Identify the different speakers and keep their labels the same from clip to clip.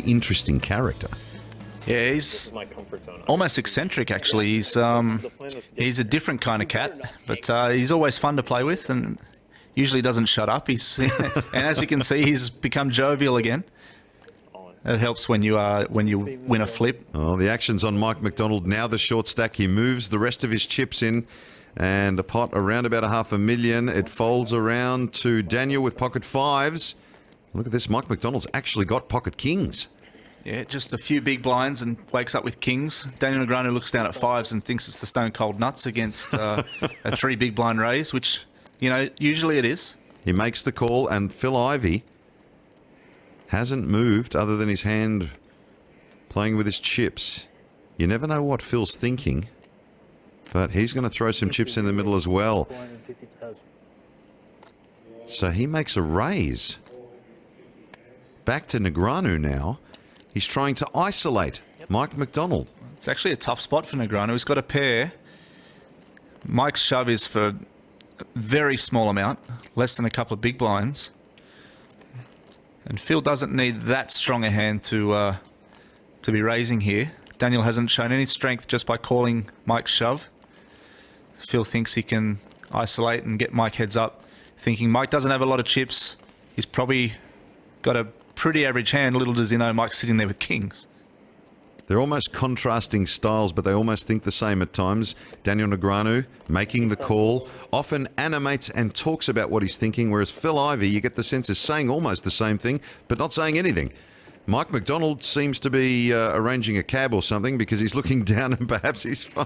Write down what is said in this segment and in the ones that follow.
Speaker 1: interesting character.
Speaker 2: Yeah, he's almost eccentric, actually. He's a different kind of cat, but he's always fun to play with and usually doesn't shut up. And as you can see, he's become jovial again. It helps when you win a flip.
Speaker 1: Oh, the action's on Mike McDonald. Now the short stack. He moves the rest of his chips in. And a pot around about $500,000. It folds around to Daniel with pocket fives. Look at this. Mike McDonald's actually got pocket kings.
Speaker 2: Yeah, just a few big blinds and wakes up with kings. Daniel Negreanu looks down at fives and thinks it's the stone cold nuts against a 3 big blind raise, which, you know, usually it is.
Speaker 1: He makes the call, and Phil Ivey hasn't moved other than his hand playing with his chips. You never know what Phil's thinking, but he's going to throw some chips in the middle as well. So he makes a raise. Back to Negreanu now. He's trying to isolate Mike McDonald.
Speaker 2: It's actually a tough spot for Negreanu. He's got a pair. Mike's shove is for a very small amount, less than a couple of big blinds. And Phil doesn't need that strong a hand to be raising here. Daniel hasn't shown any strength just by calling Mike's shove. Phil thinks he can isolate and get Mike heads up, thinking Mike doesn't have a lot of chips. He's probably got a pretty average hand. Little does he know Mike's sitting there with kings.
Speaker 1: They're almost contrasting styles, but they almost think the same at times. Daniel Negreanu making the call, often animates and talks about what he's thinking, whereas Phil Ivey, you get the sense, is saying almost the same thing, but not saying anything. Mike McDonald seems to be arranging a cab or something because he's looking down at perhaps his phone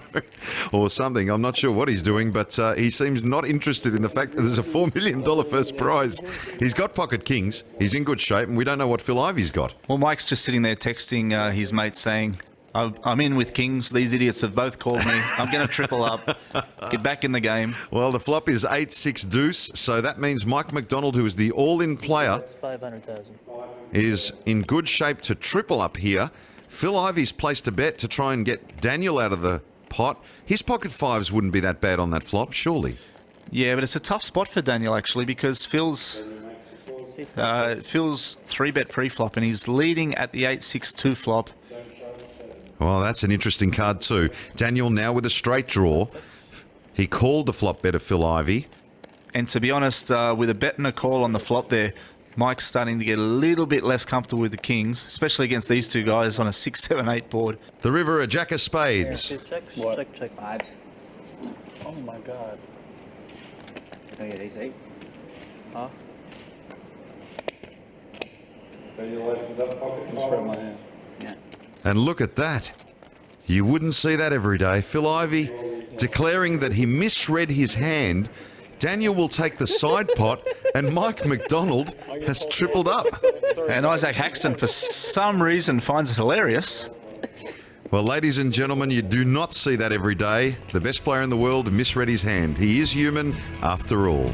Speaker 1: or something. I'm not sure what he's doing, but he seems not interested in the fact that there's a $4 million first prize. He's got pocket kings. He's in good shape, and we don't know what Phil Ivey's got.
Speaker 2: Well, Mike's just sitting there texting his mate saying, I'm in with kings. These idiots have both called me. I'm going to triple up. Get back in the game.
Speaker 1: Well, the flop is 8-6 deuce, so that means Mike McDonald, who is the all-in player, is in good shape to triple up here. Phil Ivey's placed a bet to try and get Daniel out of the pot. His pocket fives wouldn't be that bad on that flop, surely.
Speaker 2: Yeah, but it's a tough spot for Daniel, actually, because Phil's 3-bet pre-flop, and he's leading at the 8-6-2 flop.
Speaker 1: Well, that's an interesting card too. Daniel now with a straight draw. He called the flop bet of Phil Ivey.
Speaker 2: And to be honest, with a bet and a call on the flop there, Mike's starting to get a little bit less comfortable with the kings, especially against these two guys on a 6, 7, 8 board.
Speaker 1: The river, a jack of spades.
Speaker 3: Check. Five. Oh my God. Can I get ace 8? Huh? Yeah.
Speaker 1: And look at that. You wouldn't see that every day. Phil Ivey declaring that he misread his hand. Daniel will take the side pot, and Mike McDonald has tripled up.
Speaker 2: And Isaac Haxton, for some reason, finds it hilarious.
Speaker 1: Well, ladies and gentlemen, you do not see that every day. The best player in the world misread his hand. He is human after all.